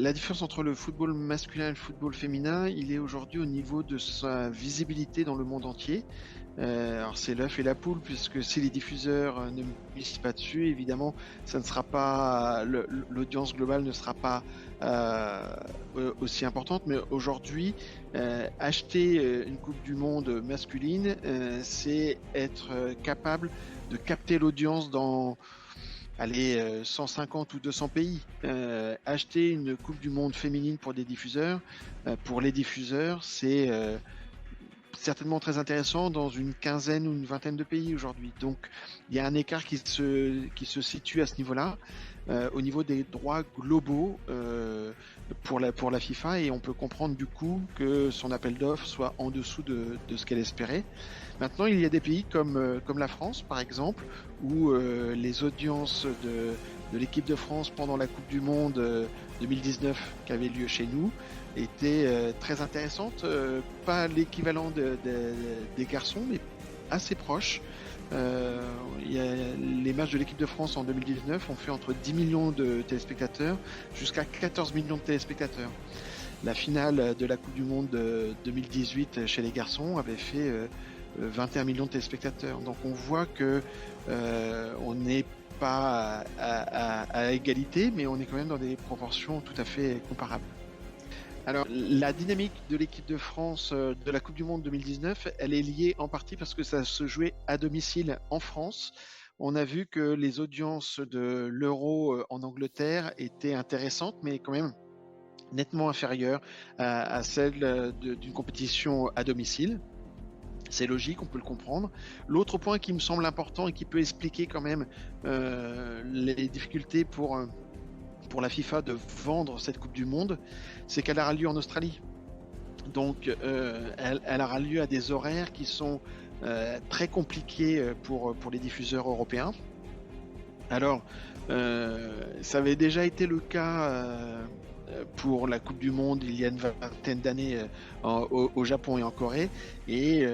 La différence entre le football masculin et le football féminin, il est aujourd'hui au niveau de sa visibilité dans le monde entier. Alors c'est l'œuf et la poule, puisque si les diffuseurs ne misent pas dessus, évidemment, ça ne sera pas l'audience globale ne sera pas aussi importante. Mais aujourd'hui, acheter une Coupe du Monde masculine, c'est être capable de capter l'audience dans 150 ou 200 pays. Acheter une Coupe du Monde féminine pour les diffuseurs, c'est certainement très intéressant dans une quinzaine ou une vingtaine de pays aujourd'hui. Donc, il y a un écart qui se situe à ce niveau-là, au niveau des droits globaux pour la FIFA, et on peut comprendre du coup que son appel d'offres soit en dessous de ce qu'elle espérait. Maintenant, il y a des pays comme la France, par exemple, où les audiences de l'équipe de France pendant la Coupe du Monde 2019 qui avait lieu chez nous étaient très intéressantes. Pas l'équivalent des garçons, mais assez proche. Les matchs de l'équipe de France en 2019 ont fait entre 10 millions de téléspectateurs jusqu'à 14 millions de téléspectateurs. La finale de la Coupe du Monde 2018 chez les garçons avait fait 21 millions de téléspectateurs. Donc on voit que on n'est pas à égalité, mais on est quand même dans des proportions tout à fait comparables. Alors, la dynamique de l'équipe de France de la Coupe du Monde 2019, elle est liée en partie parce que ça se jouait à domicile en France. On a vu que les audiences de l'Euro en Angleterre étaient intéressantes, mais quand même nettement inférieures à celles d'une compétition à domicile. C'est logique, on peut le comprendre. L'autre point qui me semble important et qui peut expliquer quand même les difficultés pour la FIFA de vendre cette Coupe du Monde, c'est qu'elle aura lieu en Australie. Donc elle aura lieu à des horaires qui sont très compliqués pour les diffuseurs européens. Alors, ça avait déjà été le cas pour la Coupe du Monde il y a une vingtaine d'années au Japon et en Corée, et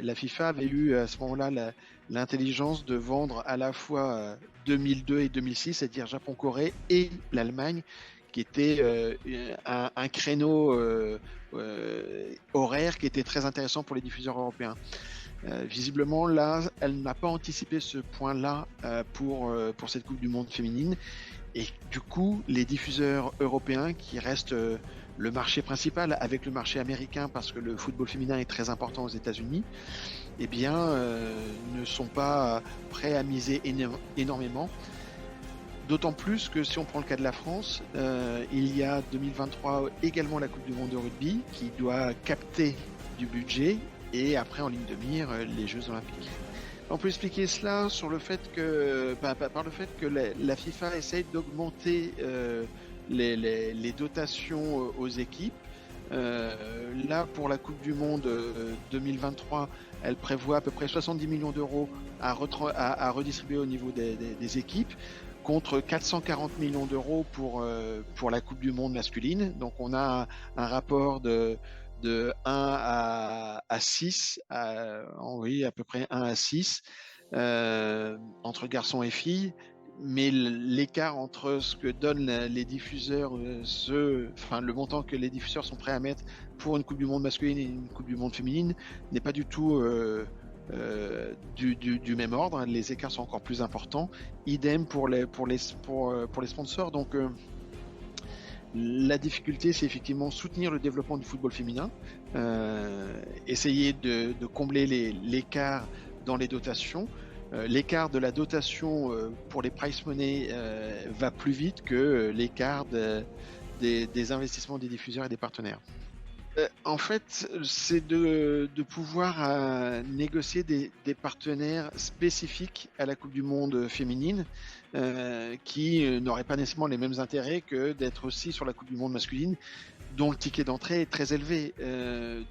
la FIFA avait eu à ce moment-là l'intelligence de vendre à la fois 2002 et 2006, c'est-à-dire Japon-Corée et l'Allemagne, qui était un créneau horaire qui était très intéressant pour les diffuseurs européens. Visiblement, là, elle n'a pas anticipé ce point-là pour cette Coupe du Monde féminine. Et du coup, les diffuseurs européens, qui restent le marché principal avec le marché américain, parce que le football féminin est très important aux États-Unis, eh bien, ne sont pas prêts à miser énormément. D'autant plus que si on prend le cas de la France, il y a 2023 également la Coupe du Monde de rugby qui doit capter du budget, et après en ligne de mire les Jeux Olympiques. On peut expliquer cela sur le fait que, par le fait que la FIFA essaye d'augmenter les dotations aux équipes. Là, pour la Coupe du Monde 2023, elle prévoit à peu près 70 millions d'euros à redistribuer au niveau des équipes, contre 440 millions d'euros pour la Coupe du Monde masculine. Donc on a un rapport de 1 à 6, oui, à peu près 1 à 6 entre garçons et filles. Mais l'écart entre ce que donnent les diffuseurs, le montant que les diffuseurs sont prêts à mettre pour une Coupe du Monde masculine et une Coupe du Monde féminine n'est pas du tout du même ordre. Les écarts sont encore plus importants. Idem pour les sponsors. Donc la difficulté, c'est effectivement soutenir le développement du football féminin, essayer de combler l'écart dans les dotations. L'écart de la dotation pour les prize money va plus vite que l'écart des investissements des diffuseurs et des partenaires. En fait, c'est de pouvoir négocier des partenaires spécifiques à la Coupe du Monde féminine qui n'auraient pas nécessairement les mêmes intérêts que d'être aussi sur la Coupe du Monde masculine, dont le ticket d'entrée est très élevé.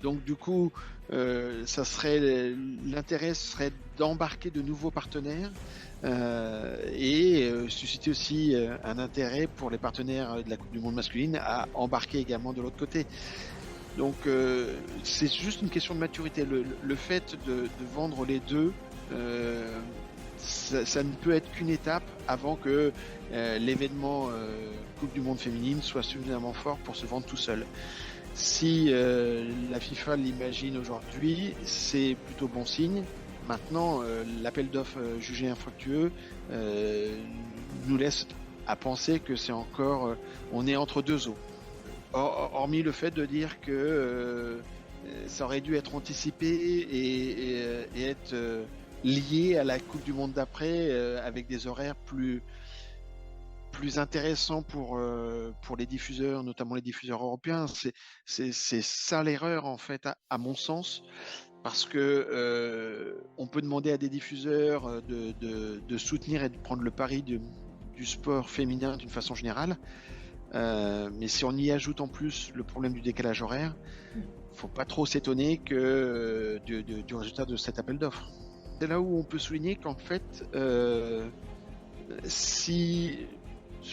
Donc du coup, l'intérêt serait d'embarquer de nouveaux partenaires et susciter aussi un intérêt pour les partenaires de la Coupe du Monde masculine à embarquer également de l'autre côté. Donc c'est juste une question de maturité. Le fait de vendre les deux ça ne peut être qu'une étape avant que l'événement Coupe du Monde féminine soit suffisamment fort pour se vendre tout seul. Si la FIFA l'imagine aujourd'hui, c'est plutôt bon signe. Maintenant, l'appel d'offres jugé infructueux nous laisse à penser que c'est encore, on est entre deux eaux. Hormis le fait de dire que ça aurait dû être anticipé et être lié à la Coupe du Monde d'après avec des horaires plus intéressants pour les diffuseurs, notamment les diffuseurs européens. C'est ça l'erreur en fait, à mon sens. Parce que on peut demander à des diffuseurs de soutenir et de prendre le pari du sport féminin d'une façon générale. Mais si on y ajoute en plus le problème du décalage horaire, faut pas trop s'étonner que du résultat de cet appel d'offres. C'est là où on peut souligner qu'en fait, si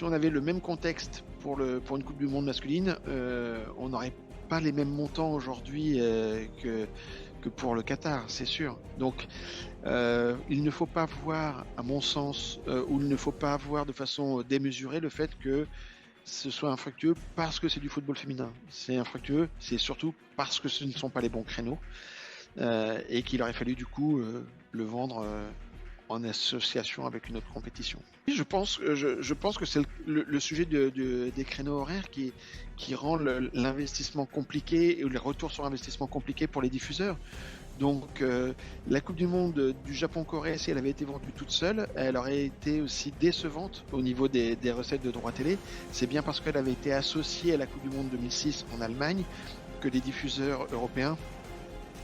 on avait le même contexte pour une Coupe du Monde masculine, on n'aurait pas les mêmes montants aujourd'hui que pour le Qatar, c'est sûr. Donc, il ne faut pas voir, à mon sens, ou il ne faut pas voir de façon démesurée le fait que ce soit infructueux parce que c'est du football féminin. C'est infructueux, c'est surtout parce que ce ne sont pas les bons créneaux et qu'il aurait fallu du coup le vendre en association avec une autre compétition. Je pense que c'est le sujet des créneaux horaires qui rend l'investissement compliqué et les retours sur investissement compliqués pour les diffuseurs. Donc la Coupe du Monde du Japon-Corée, si elle avait été vendue toute seule, elle aurait été aussi décevante au niveau des recettes de droits télé. C'est bien parce qu'elle avait été associée à la Coupe du Monde 2006 en Allemagne que les diffuseurs européens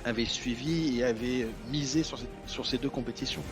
avaient suivi et avaient misé sur ces deux compétitions.